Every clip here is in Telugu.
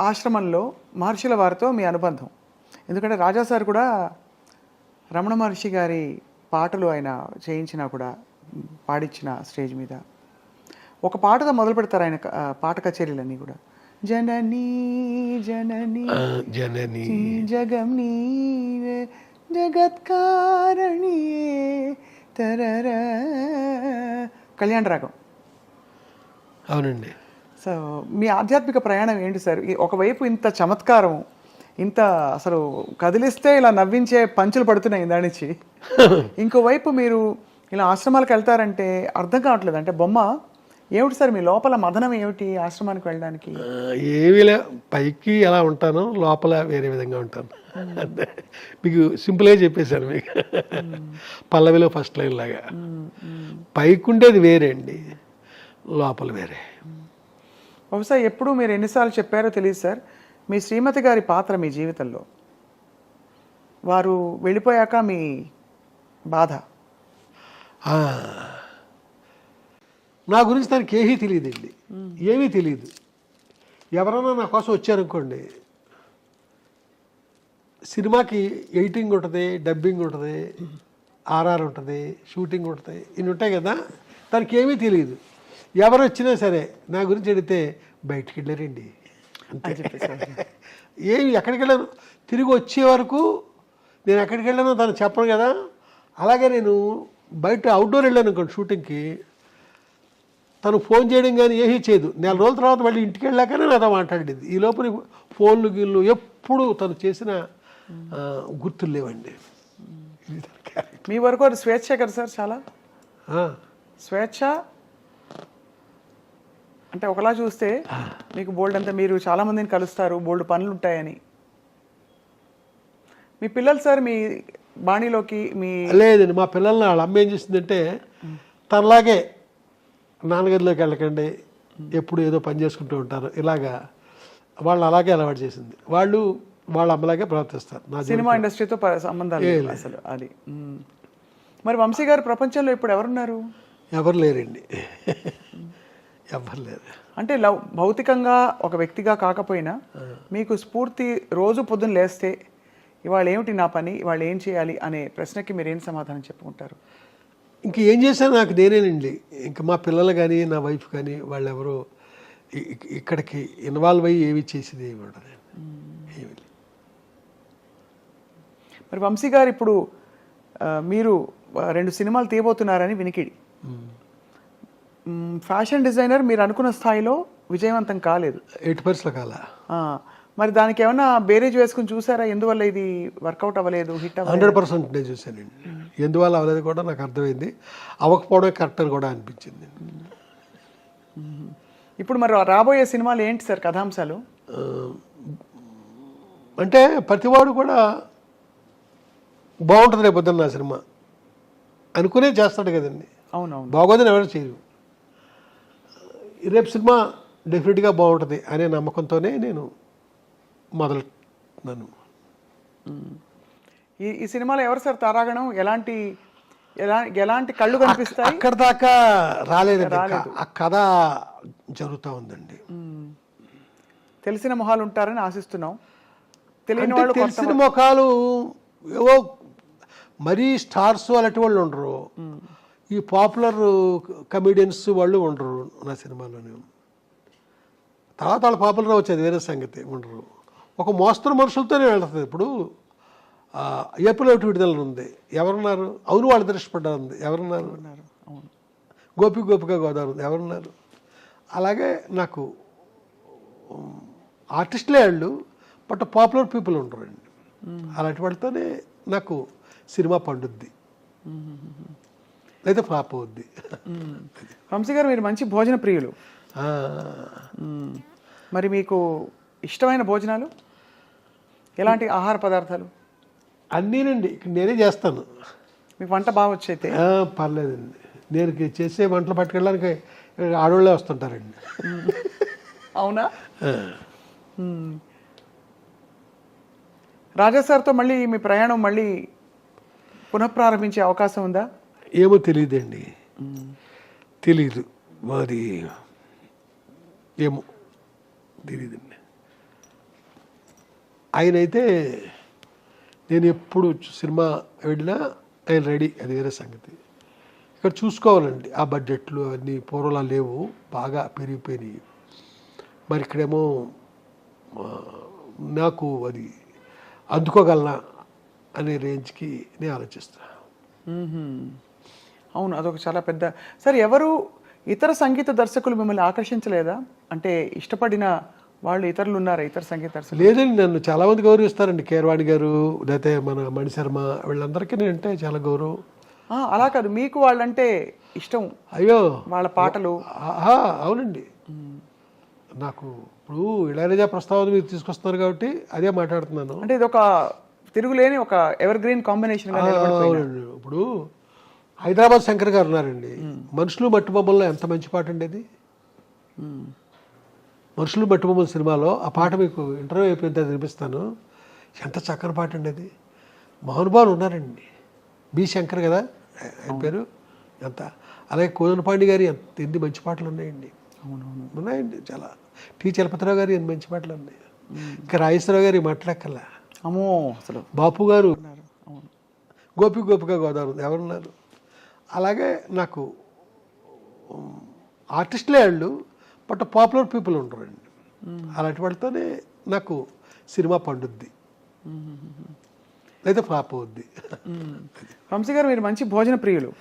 ఆశ్రమంలో మహర్షుల వారితో మీ అనుబంధం, ఎందుకంటే రాజా సార్ కూడా రమణ మహర్షి గారి పాటలు ఆయన చేయించినా కూడా పాడించిన స్టేజ్ మీద ఒక పాటతో మొదలు పెడతారు ఆయన పాట కచేరీలన్నీ కూడా. జననీ జననీ జనని జగం నీవే జగత్కారణియే తరర కళ్యాణ రాగం. అవునండి. సో మీ ఆధ్యాత్మిక ప్రయాణం ఏంటి సార్? ఒకవైపు ఇంత చమత్కారం, ఇంత అసలు కదిలిస్తే ఇలా నవ్వించే పంచులు పడుతున్నాయి దానిచ్చి, ఇంకోవైపు మీరు ఇలా ఆశ్రమాలకు వెళ్తారంటే అర్థం కావట్లేదు. అంటే బొమ్మ ఏమిటి సార్ మీ లోపల మదనం ఏమిటి ఆశ్రమానికి వెళ్ళడానికి? ఏమిలే, పైకి ఎలా ఉంటానో లోపల వేరే విధంగా ఉంటాను. మీకు సింపుల్గా చెప్పేశాను మీకు, పల్లవిలో ఫస్ట్ లైన్ లాగా. పైకి ఉండేది వేరే అండి, లోపల వేరే. బహుశా ఎప్పుడు మీరు ఎన్నిసార్లు చెప్పారో తెలియదు సార్, మీ శ్రీమతి గారి పాత్ర మీ జీవితంలో, వారు వెళ్ళిపోయాక మీ బాధ. నా గురించి తనకి ఏమీ తెలియదండి, ఏమీ తెలియదు. ఎవరైనా నా కోసం వచ్చారనుకోండి, సినిమాకి ఎడిటింగ్ ఉంటుంది, డబ్బింగ్ ఉంటుంది, ఆర్ఆర్ ఉంటుంది, షూటింగ్ ఉంటుంది, ఇన్ని ఉంటాయి కదా. తనకి ఏమీ తెలియదు. ఎవరు వచ్చినా సరే నా గురించి అడిగితే బయటికి వెళ్ళారండి అంతే. ఏమి ఎక్కడికి వెళ్ళాను, తిరిగి వచ్చే వరకు నేను ఎక్కడికి వెళ్ళానో తను చెప్పను కదా. అలాగే నేను బయట అవుట్డోర్ వెళ్ళాను అనుకోండి షూటింగ్కి, తను ఫోన్ చేయడం కానీ ఏమీ చేయదు. నెల రోజుల తర్వాత మళ్ళీ ఇంటికి వెళ్ళాకనే నాతో మాట్లాడేది. ఈ లోపల ఫోన్లు గిళ్ళు ఎప్పుడు తను చేసిన గుర్తులు లేవండి. మీ వరకు అది స్వేచ్ఛ కదా సార్, చాలా స్వేచ్ఛ. అంటే ఒకలా చూస్తే మీకు బోల్డ్ అంతా, మీరు చాలా మందిని కలుస్తారు, బోల్డ్ పనులు ఉంటాయని. మీ పిల్లలు సార్ మీ బాణీలోకి మీ లేదండి. మా పిల్లల్ని వాళ్ళ అమ్మ ఏం చేసిందంటే, తనలాగే నాన్నగదిలోకి వెళ్ళకండి, ఎప్పుడు ఏదో పని చేసుకుంటూ ఉంటారు, ఇలాగా వాళ్ళు అలాగే అలవాటు చేసింది. వాళ్ళు వాళ్ళ అమ్మలాగే ప్రవర్తిస్తారు. నా సినిమా ఇండస్ట్రీతో సంబంధాలు అసలు అది. మరి వంశీ గారు ప్రపంచంలో ఇప్పుడు ఎవరున్నారు? ఎవరు లేరండి, ఎవరు లేరు. అంటే భౌతికంగా ఒక వ్యక్తిగా కాకపోయినా మీకు స్ఫూర్తి, రోజు పొద్దున్న లేస్తే ఇవాళ ఏమిటి నా పని, ఇవాళ ఏం చేయాలి అనే ప్రశ్నకి మీరు ఏం సమాధానం చెప్పుకుంటారు? ఇంక ఏం చేశాను నాకు నేనేనండి. ఇంకా మా పిల్లలు కానీ నా వైఫ్ కానీ వాళ్ళు ఎవరో ఇక్కడికి ఇన్వాల్వ్ అయ్యి ఏమి చేసేది ఏమి ఉండదు. మరి వంశీ గారు ఇప్పుడు మీరు 2 సినిమాలు తీయబోతున్నారని వినికిడి. ఫ్యాషన్ డిజైనర్ మీరు అనుకున్న స్థాయిలో విజయవంతం కాలేదు, 8% కాల. మరి దానికి ఏమన్నా బేరేజ్ వేసుకుని చూసారా? ఎందువల్ల ఇది వర్కౌట్ అవ్వలేదు, హిట్ అవ్వలేదు? 100% నేను చూశానండి. ఎందువల్ల అవ్వలేదు కూడా నాకు అర్థమైంది, అవ్వకపోవడం కరెక్ట్ అని కూడా అనిపించింది. ఇప్పుడు మరి రాబోయే సినిమాలు ఏంటి సార్ కథాంశాలు? అంటే ప్రతివాడు కూడా బాగుంటుంది రేపు పొద్దున్న నా సినిమా అనుకునే చేస్తాడు కదండి. అవునవును, బాగోదని ఎవరు చేయరు. రేపు సినిమా డెఫినెట్గా బాగుంటుంది అనే నమ్మకంతోనే నేను మొదలున్నాను. ఈ సినిమాలో ఎవరు సార్ తారాగణం? ఎలాంటి కళ్ళు కనిపిస్తాయి? అక్కడ దాకా రాలేదండి, ఆ కథ జరుగుతూ ఉందండి. తెలిసిన మొహాలు ఉంటారని ఆశిస్తున్నాం. తెలియని వాళ్ళు, తెలిసిన మొఖాలు ఏవో మరీ స్టార్స్ అలాంటి వాళ్ళు ఉండరు, ఈ పాపులర్ కమెడియన్స్ వాళ్ళు ఉండరు నా సినిమాలోనే. తర్వాత వాళ్ళు పాపులర్ వచ్చేది వేరే సంగతి, ఉండరు. ఒక మోస్తరు మనుషులతోనే వెళ్తుంది. ఇప్పుడు ఏప్రిల్ 1 విడుదల ఉంది, ఎవరున్నారు? అవును వాళ్ళు దృష్టపడ్డారు ఉంది, ఎవరున్నారు? గోపిక గోదావరి ఉంది, ఎవరున్నారు? అలాగే నాకు ఆర్టిస్టులే వాళ్ళు, బట్ పాపులర్ పీపుల్ ఉంటారండి. అలాంటి వాళ్ళతోనే నాకు సినిమా పండుద్ది, లేదా ఫ్లాప్ అవుద్ది. వంశీ గారు మీరు మంచి భోజన ప్రియులు, మరి మీకు ఇష్టమైన భోజనాలు ఎలాంటి ఆహార పదార్థాలు? అన్నీనండి, నేనే చేస్తాను. మీకు వంట బాగా వచ్చైతే? పర్లేదండి, నేను చేసే వంటలు పట్టుకెళ్ళడానికి ఆడవాళ్ళే వస్తుంటారండి. అవునా? రాజా సార్తో మళ్ళీ మీ ప్రయాణం మళ్ళీ పునఃప్రారంభించే అవకాశం ఉందా? ఏమో తెలియదండి, తెలీదు మరి, ఏమో తెలియదండి. ఆయనైతే నేను ఎప్పుడు సినిమా వెళ్ళినా ఆయన రెడీ, అది వేరే సంగతి. ఇక్కడ చూసుకోవాలండి ఆ బడ్జెట్లు అవన్నీ పూర్వలా లేవు, బాగా పెరిగిపోయినాయి. మరి ఇక్కడేమో నాకు అది అందుకోగలనా అనే రేంజ్కి నేను ఆలోచిస్తాను. అవును, అదొక చాలా పెద్ద. సార్, ఎవరు ఇతర సంగీత దర్శకులు మిమ్మల్ని ఆకర్షించలేదా? అంటే ఇష్టపడిన వాళ్ళు ఇతరులు ఉన్నారా, ఇతర సంగీత దర్శకులు? లేదండి, నన్ను చాలామంది గౌరవిస్తారండి. కీరవాణి గారు, లేకపోతే మన మణిశర్మ, వీళ్ళందరికీ నేనంటే చాలా గౌరవం. అలా కాదు, మీకు వాళ్ళంటే ఇష్టం? అయ్యో, వాళ్ళ పాటలు. అవునండి. నాకు ఇప్పుడు ఇళయరాజా ప్రస్తావన మీరు తీసుకొస్తున్నారు కాబట్టి అదే మాట్లాడుతున్నాను. అంటే ఇది ఒక తిరుగులేని ఒక ఎవర్ గ్రీన్ కాంబినేషన్. అవునండి. ఇప్పుడు హైదరాబాద్ శంకర్ గారు ఉన్నారండి. మనుషులు మట్టి బొమ్మల్లో ఎంత మంచి పాట అండి అది. మనుషులు మట్టి బొమ్మల సినిమాలో ఆ పాట మీకు ఇంటర్వ్యూ అయిపోయిన తర్వాత వినిపిస్తాను. ఎంత చక్కని పాట అండి అది. మహానుభావులు ఉన్నారండి. బి శంకర్ కదా ఆయన పేరు. ఎంత. అలాగే కోదనపాండి గారి ఎన్ని మంచి పాటలు ఉన్నాయండి. ఉన్నాయండి చాలా. టి చలపతిరావు గారి ఎన్ని మంచి పాటలు ఉన్నాయి. ఇంకా రాజేశ్వరరావు గారి మాట్లాడక్కర్లా. అమ్మో అసలు. బాపు గారు, గోపిక గోదావరి ఎవరున్నారు. అలాగే నాకు ఆర్టిస్టులే వాళ్ళు, బట్ పాపులర్ పీపుల్ ఉంటారండి. అలాంటి వాళ్ళతోనే నాకు సినిమా పండుద్ది, లేదా ఫ్లాప్ అవుద్ది. వంశీ గారు, మీరు మంచి భోజన ప్రియులు.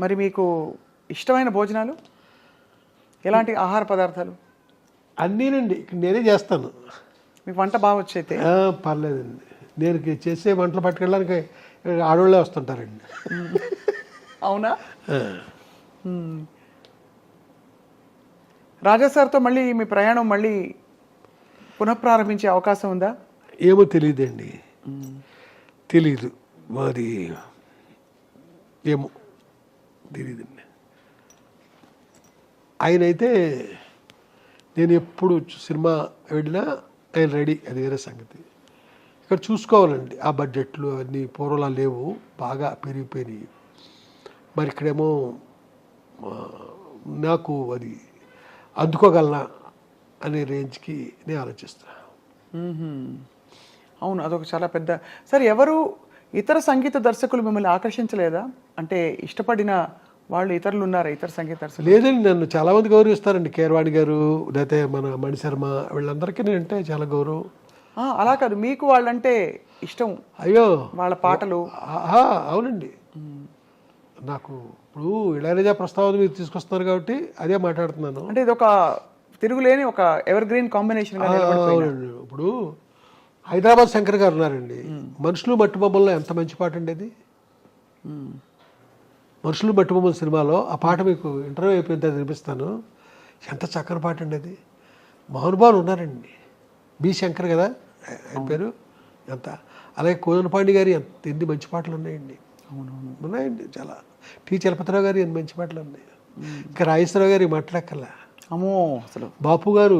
మరి మీకు ఇష్టమైన భోజనాలు ఎలాంటి ఆహార పదార్థాలు? అన్నీనండి, నేనే చేస్తాను. మీకు వంట బాగా వచ్చైతే? పర్లేదండి. నేను చేసే వంటలు పట్టుకెళ్ళడానికి ఆడవాళ్ళే వస్తుంటారండి. అవునా? రాజా సార్తో మళ్ళీ మీ ప్రయాణం మళ్ళీ పునఃప్రారంభించే అవకాశం ఉందా? ఏమో తెలియదండి, తెలీదు మరి, ఏమో తెలీదండి. ఆయనైతే నేను ఎప్పుడు సినిమా వెళ్ళినా ఆయన రెడీ, అది వేరే సంగతి. ఇక్కడ చూసుకోవాలండి ఆ బడ్జెట్లు అవన్నీ పూర్వలా లేవు, బాగా పెరిగిపోయినాయి. మరి ఇక్కడేమో నాకు అది అందుకోగలనా అనే రేంజ్కి నేను ఆలోచిస్తాను. అవును, అదొక చాలా పెద్ద. సార్, ఎవరు ఇతర సంగీత దర్శకులు మిమ్మల్ని ఆకర్షించలేదా? అంటే ఇష్టపడిన వాళ్ళు ఇతరులు ఉన్నారా, ఇతర సంగీత దర్శకులు? లేదండి, నన్ను చాలామంది గౌరవిస్తారండి. కీరవాణి గారు, లేకపోతే మన మణిశర్మ, వీళ్ళందరికీ నేనంటే చాలా గౌరవం. అలా కాదు, మీకు వాళ్ళంటే ఇష్టం? అయ్యో, వాళ్ళ పాటలు. అవునండి. నాకు ఇప్పుడు ఇళయరాజా ప్రస్తావన మీరు తీసుకొస్తున్నారు కాబట్టి అదే మాట్లాడుతున్నాను. అంటే ఇది ఒక తిరుగులేని ఒక ఎవర్ గ్రీన్ కాంబినేషన్. అవునండి. ఇప్పుడు హైదరాబాద్ శంకర్ గారు ఉన్నారండి. మనుషులు మట్టి బొమ్మల్లో ఎంత మంచి పాట అండి అది. మనుషులు మట్టి బొమ్మల సినిమాలో ఆ పాట మీకు ఇంటర్వ్యూ అయిపోయిన తర్వాత వినిపిస్తాను. ఎంత చక్కని పాట అండి అది. మహానుభావులు ఉన్నారండి. బి శంకర్ కదా ఆయన పేరు. ఎంత. అలాగే కోదనపాండి గారి ఎన్ని మంచి పాటలు ఉన్నాయండి. ఉన్నాయండి చాలా. టి చలపతిరావు గారి ఎన్ని మంచి పాటలు ఉన్నాయి. ఇంకా రాజేశ్వరరావు గారి మాట్లాడక్కర్లా. అమ్మో అసలు. బాపు గారు